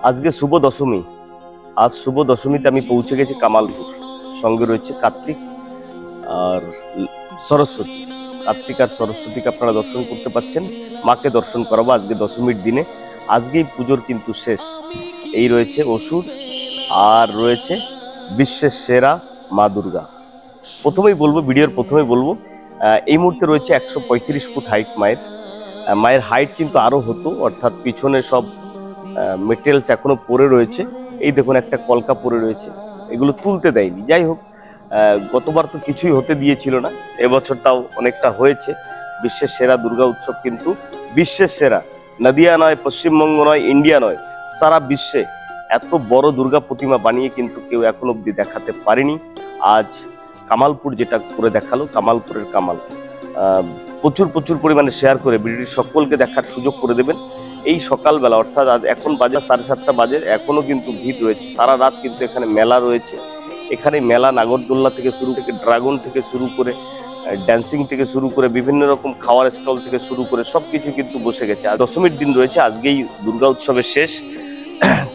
আজকে শুভ দশমী। আজ শুভ দশমীতে আমি পৌঁছে গেছি কামালপুর। সঙ্গে রয়েছে কার্তিক আর সরস্বতী। কার্তিক আর সরস্বতীকে আপনারা দর্শন করতে পাচ্ছেন। মাকে দর্শন করাবো আজকে দশমীর দিনে। আজকেই পুজোর কিন্তু শেষ। এই রয়েছে অসুর আর রয়েছে বিশ্বের সেরা মা দুর্গা। প্রথমেই বলবো, ভিডিওর প্রথমেই বলবো, এই মুহূর্তে রয়েছে 135 ফুট হাইট মায়ের। মায়ের হাইট কিন্তু আরো হতো, অর্থাৎ পিছনে সব মেটেরিয়ালস এখনো পড়ে রয়েছে। এই দেখুন একটা কলকা পড়ে রয়েছে, এগুলো তুলতে দেয়নি। যাই হোক, গতবার তো কিছুই হতে দিয়েছিল না, এবছর তাও অনেকটা হয়েছে। বিশ্বের সেরা দুর্গা উৎসব কিন্তু বিশ্বের সেরা। নদিয়া নয়, পশ্চিমবঙ্গ নয়, ইন্ডিয়া নয়, সারা বিশ্বে এত বড় দুর্গা প্রতিমা বানিয়ে কিন্তু কেউ এখন অব্দি দেখাতে পারেনি। আজ কামালপুর যেটা করে দেখালো, কামালপুরের কামাল। প্রচুর প্রচুর পরিমাণে শেয়ার করে ভিডিওটি সকলকে দেখার সুযোগ করে দেবেন। এই সকালবেলা, অর্থাৎ আজ এখন বাজে 7:30 বাজে, এখনো কিন্তু ভিড় রয়েছে। সারা রাত কিন্তু এখানে মেলা রয়েছে। এখানে মেলা নাগরদোল্লা থেকে শুরু থেকে ড্রাগন থেকে শুরু করে ড্যান্সিং থেকে শুরু করে বিভিন্ন রকম খাওয়ার স্টল থেকে শুরু করে সবকিছু কিন্তু বসে গেছে। আর দশমীর দিন রয়েছে, আজকেই দুর্গা উৎসবের শেষ।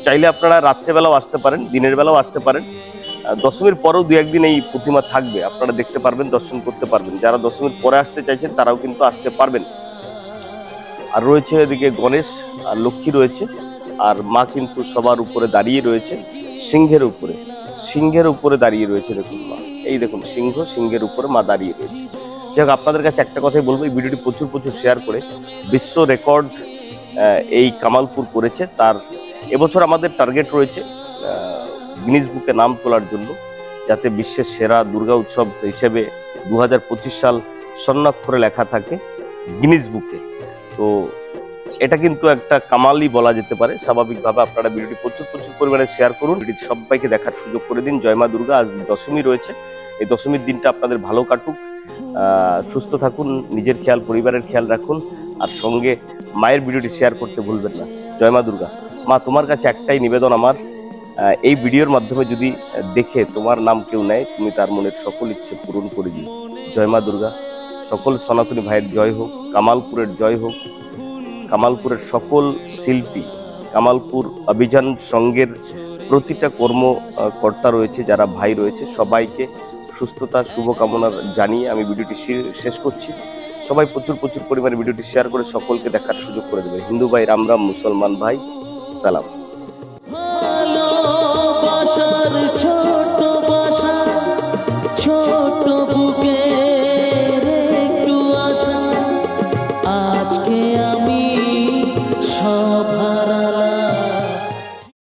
চাইলে আপনারা রাত্রেবেলাও আসতে পারেন, দিনের বেলাও আসতে পারেন। দশমীর পরেও দু একদিন এই প্রতিমা থাকবে, আপনারা দেখতে পারবেন, দর্শন করতে পারবেন। যারা দশমীর পরে আসতে চাইছেন তারাও কিন্তু আসতে পারবেন। আর রয়েছে এদিকে গণেশ আর লক্ষ্মী রয়েছে। আর মা কিন্তু সবার উপরে দাঁড়িয়ে রয়েছে, সিংহের উপরে। সিংহের উপরে দাঁড়িয়ে রয়েছে, দেখুন মা। এই দেখুন সিংহের উপরে মা দাঁড়িয়ে রয়েছে। যাক, আপনাদের কাছে একটা কথাই বলবো, এই ভিডিওটি প্রচুর প্রচুর শেয়ার করে বিশ্ব রেকর্ড এই কামালপুর করেছে। তার এবছর আমাদের টার্গেট রয়েছে গিনিস বুকে নাম তোলার জন্য, যাতে বিশ্বের সেরা দুর্গা উৎসব হিসেবে 2025 সাল স্বর্ণাক্ষরে লেখা থাকে গিনিস বুকে। তো এটা কিন্তু একটা কামালই বলা যেতে পারে। স্বাভাবিকভাবে আপনারা ভিডিওটি প্রচুর প্রচুর পরিমাণে শেয়ার করুন, ভিডিওটি সবাইকে দেখার সুযোগ করে দিন। জয় মা দুর্গা। আজ দশমী রয়েছে, এই দশমীর দিনটা আপনাদের ভালো কাটুক। সুস্থ থাকুন, নিজের খেয়াল, পরিবারের খেয়াল রাখুন, আর সঙ্গে মায়ের ভিডিওটি শেয়ার করতে ভুলবেন না। জয় মা দুর্গা। মা, তোমার কাছে একটাই নিবেদন আমার, এই ভিডিওর মাধ্যমে যদি দেখে তোমার নাম কেউ নেয়, তুমি তার মনের সকল ইচ্ছে পূরণ করে দিও। জয় মা দুর্গা। সকল সনাতনী ভাইয়ের জয় হোক, কামালপুরের জয় হোক। কামালপুরের সকল শিল্পী, কামালপুর অভিযান সঙ্গের প্রতিটা কর্মকর্তা রয়েছে, যারা ভাই রয়েছে, সবাইকে সুস্থতা শুভকামনা জানিয়ে আমি ভিডিওটি শেষ করছি। সবাই প্রচুর প্রচুর পরিমাণে ভিডিওটি শেয়ার করে সকলকে দেখার সুযোগ করে দেবে। হিন্দু ভাই রাম রাম, মুসলমান ভাই সালাম।